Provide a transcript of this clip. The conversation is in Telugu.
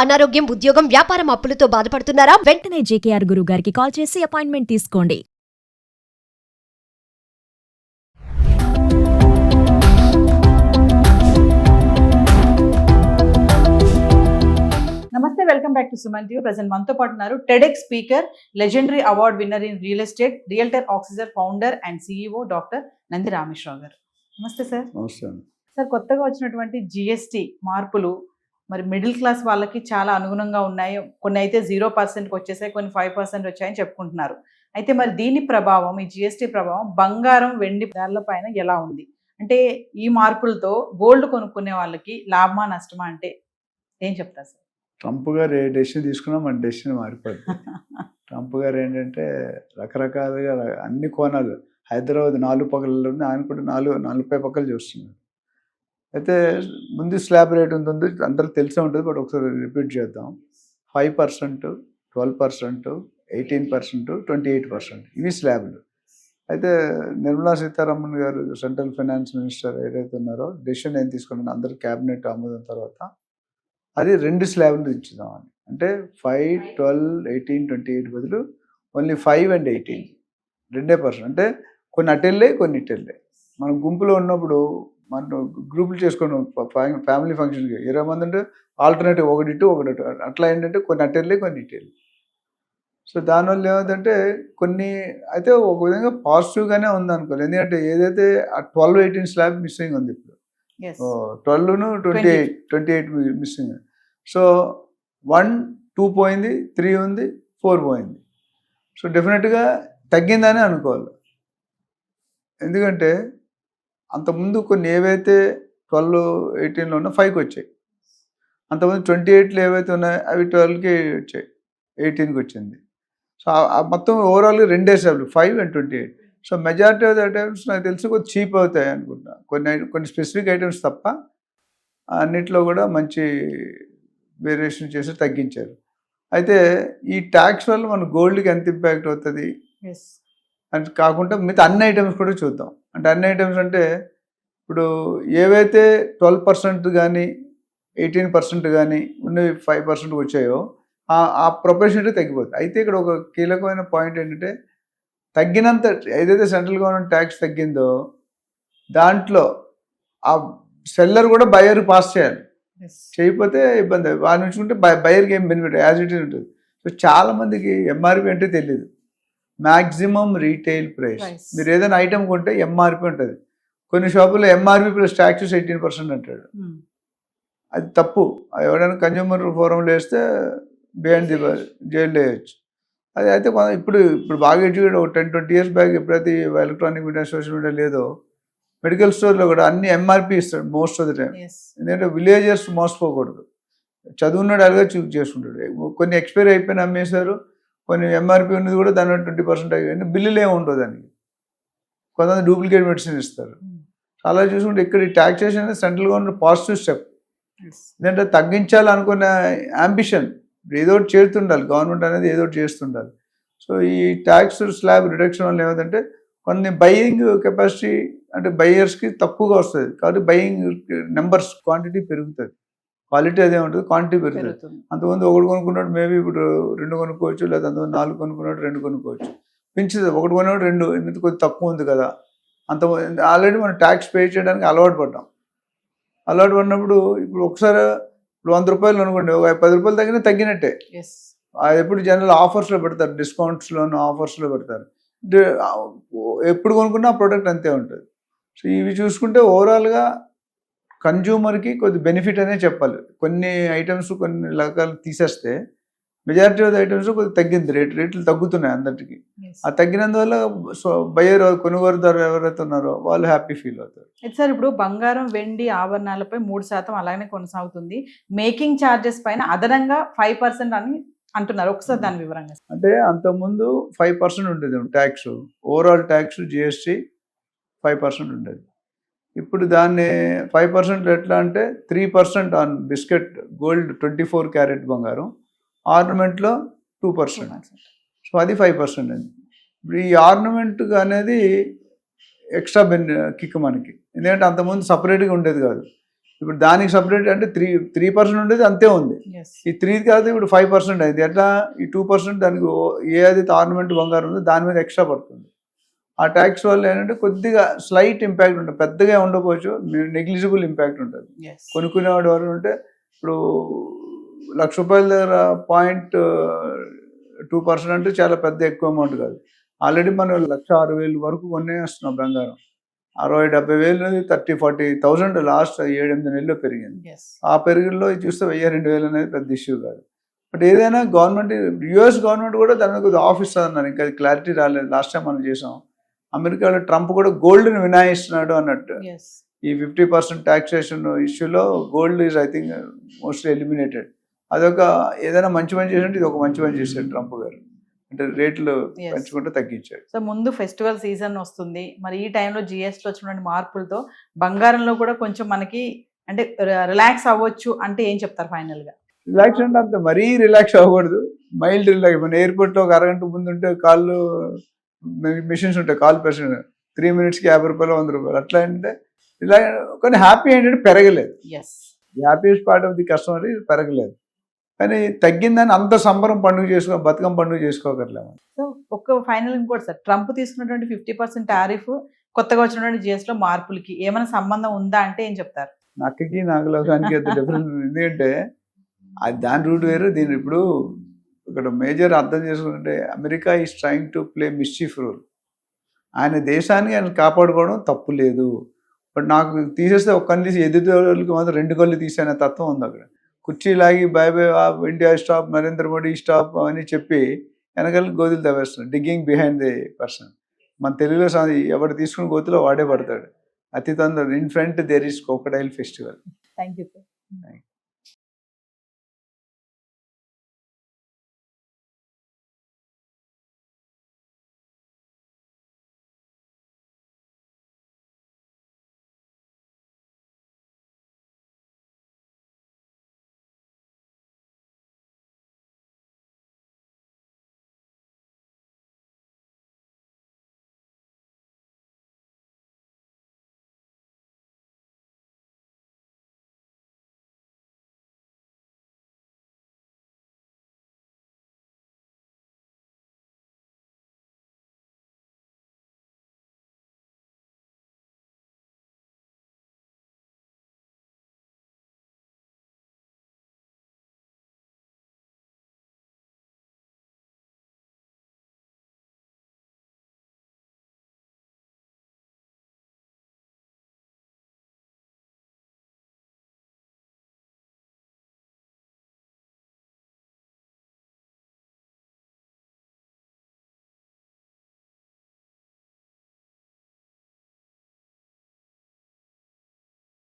అనారోగ్యం, ఉద్యోగం, వ్యాపారం అప్పులతో బాధపడుతున్నారా? వెంటనే జేకేఆర్ గురువు గారికి కాల్ చేసి అపాయింట్మెంట్ తీసుకోండి. నమస్తే, welcome back to Suman TV. Present మనతో పాటు ఉన్నారు TEDx speaker, legendary award winner in real estate, realtor oxygen founder and CEO doctor Nandi Rameshwar Rao గారు. నమస్తే సార్. నమస్తే. సార్, కొత్తగా వచ్చినటువంటి జిఎస్టి మార్పులు మరి మిడిల్ క్లాస్ వాళ్ళకి చాలా అనుగుణంగా ఉన్నాయి. కొన్ని అయితే 0%కి వచ్చేసాయి, కొన్ని 5% వచ్చాయని చెప్పుకుంటున్నారు. అయితే మరి దీని ప్రభావం, ఈ జిఎస్టి ప్రభావం బంగారం, వెండి ధరల పైన ఎలా ఉంది? అంటే ఈ మార్పులతో గోల్డ్ కొనుక్కునే వాళ్ళకి లాభమా నష్టమా అంటే ఏం చెప్తారు సార్? ట్రంప్ గారు ఏ డెసిషన్ తీసుకున్నా మన డెసిషన్ మారిపోద్ది. ట్రంప్ గారు ఏంటంటే రకరకాలుగా అన్ని కోణాలు, హైదరాబాద్ 4 పక్కలలో ఉంది, ఆయన కూడా 40 పక్కలు చూస్తున్నారు. అయితే ముందు స్లాబ్ రేట్ ఉంటుంది, అందరికి తెలిసే ఉంటుంది, బట్ ఒకసారి రిపీట్ చేద్దాం. 5%, 12%, 18%, 28% ఇవి స్లాబ్లు. అయితే నిర్మలా సీతారామన్ గారు సెంట్రల్ ఫైనాన్స్ మినిస్టర్ ఏదైతే ఉన్నారో డెసిషన్ ఏం తీసుకున్నారో అందరూ క్యాబినెట్ ఆమోదం తర్వాత అది 2 స్లాబ్లు ఇచ్చుదామని. అంటే 5, 12, 18, 28 బదులు ఓన్లీ 5 and 18 2%. అంటే కొన్ని అటెళ్ళే, కొన్ని ఇటెళ్ళే. మనం గుంపులో ఉన్నప్పుడు మనం గ్రూపులు చేసుకుని ఫ్యామిలీ ఫంక్షన్కి 20 మంది ఉంటే ఆల్టర్నేటివ్ ఒకటి ఇటు ఒకటి అటు, అట్లా ఏంటంటే కొన్ని అటెళ్ళే, కొన్ని ఇటెళ్ళే. సో దానివల్ల ఏమవుతుందంటే కొన్ని అయితే ఒక విధంగా పాజిటివ్గానే ఉంది అనుకోవాలి. ఎందుకంటే ఏదైతే ఆ 12, 18 స్లాబ్ మిస్సింగ్ ఉంది ఇప్పుడు. 12ను 28 మిస్సింగ్. సో 1, 2 పోయింది, 3 ఉంది, 4 పోయింది. సో డెఫినెట్గా తగ్గిందని అనుకోవాలి. ఎందుకంటే అంతకుముందు కొన్ని ఏవైతే 12, 18లో ఉన్నా 5కి వచ్చాయి. అంతకుముందు 28లో ఏవైతే ఉన్నాయో అవి 12కి వచ్చాయి, 18కి వచ్చింది. సో మొత్తం ఓవరాల్గా 2 స్లాబ్లు 5 and 28. So majority of the items నాకు తెలిసి కొంచెం చీప్ అవుతాయి అనుకుంటా. కొన్ని స్పెసిఫిక్ ఐటమ్స్ తప్ప అన్నిట్లో కూడా మంచి వేరియేషన్ చేసి తగ్గించారు. అయితే ఈ ట్యాక్స్ వల్ల మన గోల్డ్కి ఎంత ఇంపాక్ట్ అవుతుంది అని కాకుండా మిగతా అన్ని ఐటమ్స్ కూడా చూద్దాం. అంటే అన్ని ఐటమ్స్ అంటే ఇప్పుడు ఏవైతే 12% కానీ 18% కానీ ఉన్నవి 5% వచ్చాయో ఆ ప్రొపోర్షనటీ తగ్గిపోతుంది. అయితే ఇక్కడ ఒక కీలకమైన పాయింట్ ఏంటంటే తగ్గినంత ఏదైతే సెంట్రల్ గవర్నమెంట్ ట్యాక్స్ తగ్గిందో దాంట్లో ఆ సెల్లర్ కూడా బయర్ పాస్ చేయాలి. చేయకపోతే ఇబ్బంది. వాళ్ళు ఉంచుకుంటే బయర్కి ఏం బెనిఫిట్, యాజ్ ఇట్ ఈజ్ ఉంటుంది. సో చాలామందికి ఎంఆర్పి అంటే తెలియదు. Maximum retail price. మీరు ఏదైనా ఐటమ్ కొంటే ఎంఆర్పి ఉంటుంది. కొన్ని షాపుల్లో ఎంఆర్పి ప్లస్ ట్యాక్సెస్ 18% అంటాడు. అది తప్పు. ఎవరైనా కన్జ్యూమర్ ఫోరంలో వేస్తే బిహైండ్ ది జైల్లో వేయచ్చు. అది అయితే ఇప్పుడు బాగా ఎడ్యుకేట్ ఒక 10-20 years బ్యాక్ ఎప్పుడైతే ఎలక్ట్రానిక్ మీడియా, సోషల్ మీడియా లేదో మెడికల్ స్టోర్లో కూడా అన్ని ఎంఆర్పి ఇస్తాడు మోస్ట్ ఆఫ్ ద టైం. ఎందుకంటే విలేజర్స్ మోసపోకూడదు. చదువున్నాడు అలాగే చూస్ చేసుకుంటాడు. కొన్ని ఎక్స్పైరీ అయిపోయిన అమ్మేశారు, కొన్ని ఎంఆర్పి ఉన్నది కూడా దాని 20% అయిపోయింది. బిల్లులు ఏమి ఉంటుంది దానికి. కొంతమంది డూప్లికేట్ మెడిసిన్ ఇస్తారు. అలా చూసుకుంటే ఇక్కడ ఈ ట్యాక్సేషన్ అనేది సెంట్రల్ గవర్నమెంట్ పాజిటివ్ స్టెప్. ఎందుకంటే తగ్గించాలనుకున్న అంబిషన్ ఏదో ఒకటి చేస్తుండాలి. గవర్నమెంట్ అనేది ఏదో ఒకటి చేస్తుండాలి. సో ఈ ట్యాక్స్ స్లాబ్ రిడక్షన్ వల్ల ఏమిటంటే కొన్ని బయింగ్ కెపాసిటీ అంటే బయ్యర్స్కి తక్కువగా వస్తుంది. కాబట్టి బయింగ్ నెంబర్స్, క్వాంటిటీ పెరుగుతుంది. క్వాలిటీ అదే ఉంటుంది, క్వాంటిటీ పెరుగుతుంది. అంతకుముందు ఒకటి కొనుక్కున్నాడు మేబీ ఇప్పుడు 2 కొనుక్కోవచ్చు, లేదా అంతకుముందు 4 కొనుక్కున్నాడు 2 కొనుక్కోవచ్చు. పెంచుతుంది. ఒకటి కొన్నాడు 2, ఎందుకు కొద్దిగా తక్కువ ఉంది కదా. ఆల్రెడీ మనం ట్యాక్స్ పే చేయడానికి అలవాటు పడ్డాం. అలవాటు పడినప్పుడు ఇప్పుడు ఒకసారి ఇప్పుడు 100 రూపాయలు అనుకోండి, ఒక 10 రూపాయలు తగ్గినట్టే. అది ఎప్పుడు జనరల్ ఆఫర్స్లో పెడతారు, డిస్కౌంట్స్లోను ఆఫర్స్లో పెడతారు. ఎప్పుడు కొనుక్కున్నా ఆ ప్రోడక్ట్ అంతే ఉంటుంది. సో ఇవి చూసుకుంటే ఓవరాల్గా కన్జ్యూమర్కి కొద్ది బెనిఫిట్ అనే చెప్పాలి. కొన్ని ఐటమ్స్ కొన్ని రకాలు తీసేస్తే మెజారిటీ ఆఫ్ ద ఐటమ్స్ కొద్దిగా తగ్గింది. రేట్లు తగ్గుతున్నాయి అందరికీ. ఆ తగ్గినందువల్ల సో బయ్యర్, కొనుగోలుదారు ఎవరైతే ఉన్నారో వాళ్ళు హ్యాపీ ఫీల్ అవుతారు. సార్, ఇప్పుడు బంగారం, వెండి ఆభరణాలపై 3% అలాగే కొనసాగుతుంది. మేకింగ్ ఛార్జెస్ పైన అదనంగా 5% అని అంటున్నారు. ఒకసారి దాని వివరంగా. అంటే అంతకుముందు 5% ఉండేది ట్యాక్స్. ఓవరాల్ ట్యాక్స్ జిఎస్టీ 5% ఉండేది. ఇప్పుడు దాన్ని 5% ఎట్లా అంటే 3% ఆన్ బిస్కెట్, గోల్డ్ 24 క్యారెట్ బంగారం, ఆర్నమెంట్లో 2%. సో అది 5% అండి. ఇప్పుడు ఈ ఆర్నమెంట్ అనేది ఎక్స్ట్రా కిక్ మనకి. ఎందుకంటే అంతకుముందు సపరేట్గా ఉండేది కాదు. ఇప్పుడు దానికి సపరేట్ అంటే 3% ఉండేది అంతే ఉంది. ఎస్ ఈ 3 కాదు ఇప్పుడు 5% అయింది. ఎట్లా ఈ 2% దానికి ఏదైతే ఆర్నమెంట్ బంగారం ఉందో దాని మీద ఎక్స్ట్రా పడుతుంది. ఆ ట్యాక్స్ వల్ల ఏంటంటే కొద్దిగా స్లైట్ ఇంపాక్ట్ ఉంటుంది, పెద్దగా ఉండకపోవచ్చు, నెగ్లిజిబుల్ ఇంపాక్ట్ ఉంటుంది. ఎస్ కొనుక్కునేవాడు ఎవరు ఉంటే ఇప్పుడు ₹1,00,000 దగ్గర 0.2% అంటే చాలా పెద్ద ఎక్కువ అమౌంట్ కాదు. ఆల్రెడీ మనం 1,06,000 వరకు కొనేస్తున్నాం బంగారం. 60,000-70,000 30,000-40,000 లాస్ట్ 7-8 నెలల్లో పెరిగింది. ఎస్ ఆ పెరుగులో చూస్తే 1,000-2,000 అనేది పెద్ద ఇష్యూ కాదు. బట్ ఏదైనా గవర్నమెంట్, యుఎస్ గవర్నమెంట్ కూడా దాని మీద ఆఫ్ ఇస్తుంది అన్నారు. ఇంకా క్లారిటీ రాలేదు. లాస్ట్ టైం మనం చేసాం. అమెరికాలో ట్రంప్ కూడా గోల్డ్ని వినాయిస్తున్నాడు అన్నట్టు. ఎస్ ఈ 50% ట్యాక్సేషన్ ఇష్యూలో gold is I think mostly eliminated. అదొక ఏదైనా మంచి పని చేసినట్టు ఇది ఒక మంచి పని చేశాడు ట్రంప్ గారు. అంటే రేట్లు Yes. పెంచుకుంటూ తగ్గించాడు. సో ముందు ఫెస్టివల్ సీజన్ వస్తుంది. మరి ఈ టైంలో జిఎస్టీలో వచ్చినటువంటి మార్పులతో బంగారంలో కూడా కొంచెం మనకి అంటే రిలాక్స్ అవ్వచ్చు అంటే ఏం చెప్తారు ఫైనల్గా? రిలాక్స్ అంటే అంత మరీ రిలాక్స్ అవ్వకూడదు, మైల్డ్ రిలాక్స్. మన ఎయిర్పోర్ట్లో ఒక అరగంట ముందు ఉంటే కాళ్ళు మిషన్స్ ఉంటాయి, కాల్ పర్సన్ 3 మినిట్స్కి ₹50 ₹100 అట్లా అంటే ఇలా. కానీ హ్యాపీ ఏంటంటే పెరగలేదు. ఎస్ happiest part of the customer పెరగలేదు. కానీ తగ్గిందని అంత సంబరం పండుగ బతుకమ్మ పండుగ చేసుకోకర్లేము. సో ఒక్క ఫైనల్ ఇంకోటి సార్, ట్రంప్ తీసుకున్నటువంటి 50% టారిఫ్ కొత్తగా వచ్చినటువంటి జిఎస్టీలో మార్పులకి ఏమైనా సంబంధం ఉందా అంటే ఏం చెప్తారు? నక్కకి నాగలోకానికి అంత డిఫరెన్స్ ఉంది. ఎందుకంటే అది దాని రూట్ వేరు, దీని ఇప్పుడు ఇక్కడ మేజర్ అర్థం చేసుకుంటే America is trying to play mischief role. ఆయన దేశాన్ని ఆయన కాపాడుకోవడం తప్పు లేదు. బట్ నాకు తీసేస్తే ఒక కన్ను తీసి ఎదుటి మాత్రం 2 కళ్ళు తీసే తత్వం ఉంది అక్కడ. కుర్చీ లాగి bye bye India stop, Narendra Modi stop అని చెప్పి వెనకాల గోతులు తవ్వేస్తున్నాడు, డిగ్గింగ్ బిహైండ్ ది పర్సన్. మన తెలుగులో ఎవరు తీసుకుని గోతులో వాడే పడతాడు. అతి తొందర in front there is crocodile festival. Thank you sir.